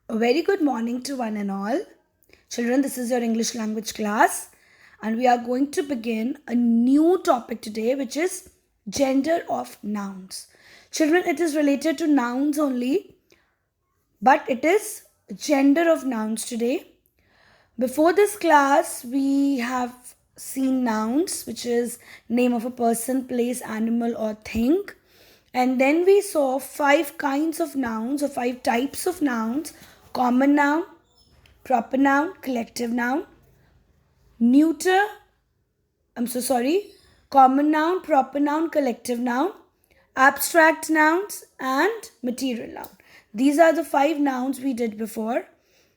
A very good morning to one and all. Children, this is your English language class, and we are going to begin a new topic today, which is gender of nouns. Children, it is related to nouns only, but it is gender of nouns today. Before this class, we have seen nouns, which is name of a person, place, animal, or thing. And then we saw five kinds of nouns or five types of nouns: common noun, proper noun, collective noun, neuter, common noun, proper noun, collective noun, abstract nouns, and material noun. These are the five nouns we did before.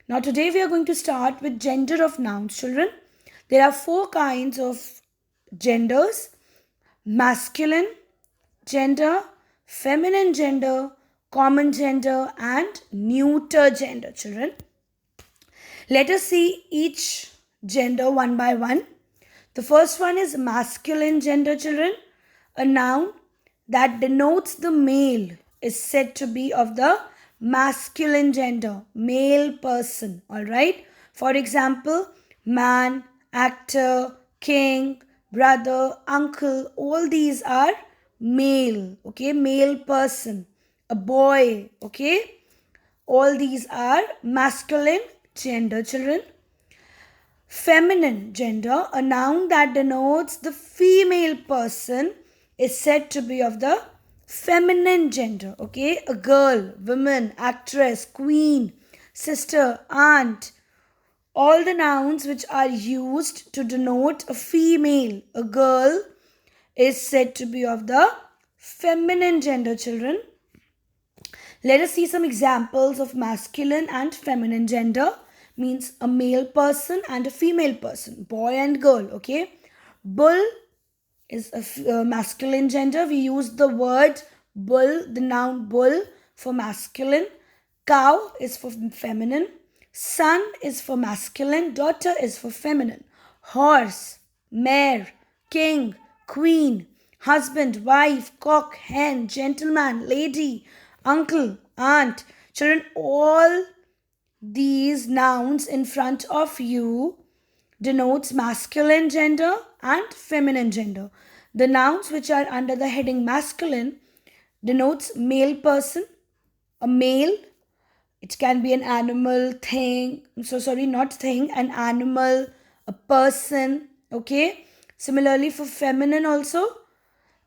Now, today we are going to start with gender of nouns, children. There are four kinds of genders: masculine gender, feminine gender, common gender, and neuter gender, children. Let us see each gender one by one. The first one is masculine gender, children. A noun that denotes the male is said to be of the masculine gender, male person. Alright? For example, man, actor, king, brother, uncle, all these are male. Okay? Male person. A boy. Okay? All these are masculine gender, children. Feminine gender, a noun that denotes the female person, is said to be of the feminine gender. Okay, a girl, woman, actress, queen, sister, aunt. All the nouns which are used to denote a female, a girl, is said to be of the feminine gender, children. Let us see some examples of masculine and feminine gender. Means a male person and a female person, boy and girl. Okay, bull is a masculine gender. We use the word bull, the noun bull, for masculine. Cow is for feminine. Son is for masculine. Daughter is for feminine. Horse, mare, king, queen, husband, wife, cock, hen, gentleman, lady, uncle, aunt. Children, all these nouns in front of you denotes masculine gender and feminine gender. The nouns which are under the heading masculine denotes male person, a male. It can be an animal, thing. Not thing, an animal, a person. Okay. Similarly, for feminine also,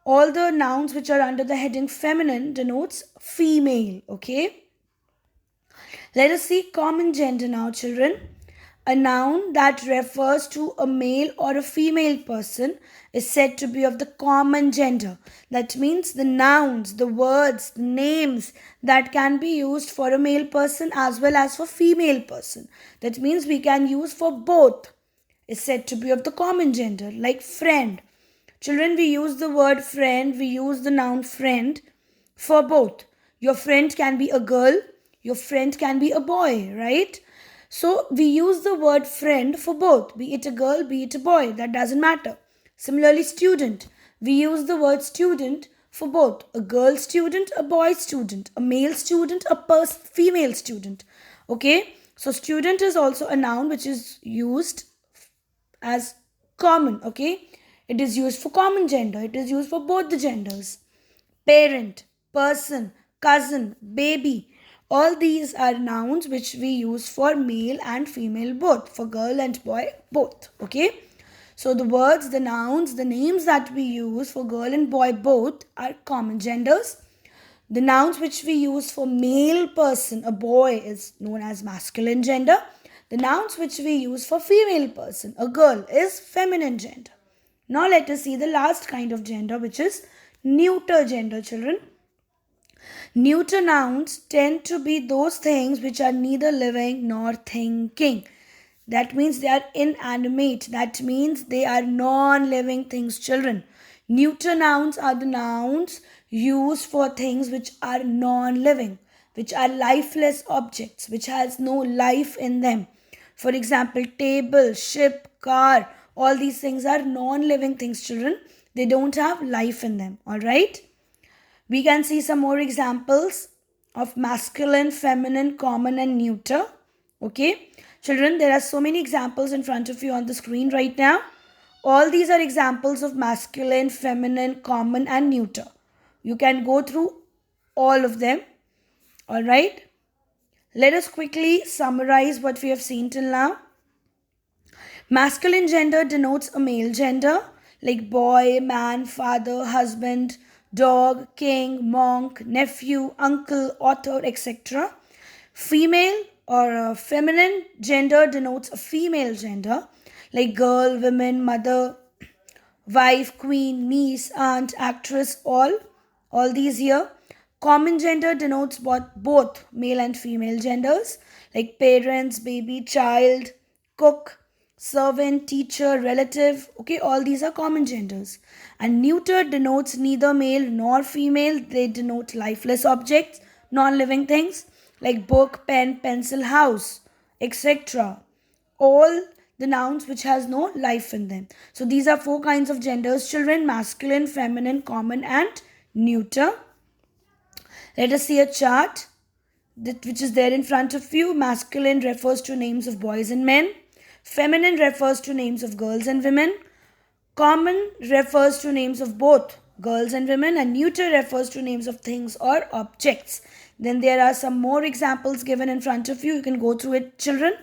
all the nouns which are under the heading feminine denotes female. Okay. Let us see common gender now, children. A noun that refers to a male or a female person is said to be of the common gender. That means the nouns, the words, the names that can be used for a male person as well as for female person. That means we can use for both is said to be of the common gender, like friend. Children, we use the word friend, we use the noun friend for both. Your friend can be a girl, your friend can be a boy, right? So we use the word friend for both, be it a girl, be it a boy, that doesn't matter. Similarly, student, we use the word student for both a girl student, a boy student, a male student, a female student. Okay, so student is also a noun which is used as common. Okay, it is used for common gender, it is used for both the genders. Parent, person, cousin, baby, all these are nouns which we use for male and female both, for girl and boy both. Okay, so the words, the nouns, the names that we use for girl and boy both are common genders. The nouns which we use for male person, a boy, is known as masculine gender. The nouns which we use for female person, a girl, is feminine gender. Now let us see the last kind of gender, which is neuter gender, children. Neuter nouns tend to be those things which are neither living nor thinking. That means they are inanimate. That means they are non-living things, children. Neuter nouns are the nouns used for things which are non-living, which are lifeless objects, which has no life in them. For example, table, ship, car, all these things are non-living things, children. They don't have life in them. Alright? We can see some more examples. of masculine, feminine, common, and neuter. Okay, children, there are so many examples in front of you on the screen right now. All these are examples of masculine, feminine, common, and neuter. You can go through all of them. All right. Let us quickly summarize what we have seen till now. Masculine gender denotes a male gender like boy, man, father, husband, dog, king, monk, nephew, uncle, author, etc. Female or feminine gender denotes a female gender like girl, woman, mother, wife, queen, niece, aunt, actress, all these here. Common gender denotes both male and female genders like parents, baby, child, cook, servant, teacher, relative. Okay, all these are common genders. And neuter denotes neither male nor female. They denote lifeless objects, non-living things like book, pen, pencil, house, etc. All the nouns which has no life in them. So these are four kinds of genders: children, masculine, feminine, common, and neuter. Let us see a chart which is there in front of you. Masculine refers to names of boys and men. Feminine refers to names of girls and women. Common refers to names of both girls and women, and neuter refers to names of things or objects. Then there are some more examples given in front of you. You can go through it, children.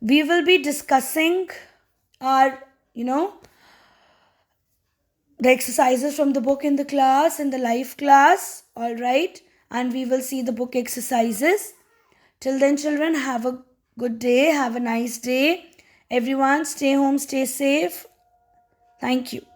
We will be discussing our, the exercises from the book in the class, in the live class, all right? And we will see the book exercises. Till then, children, have a good day, have a nice day. Everyone, stay home, stay safe. Thank you.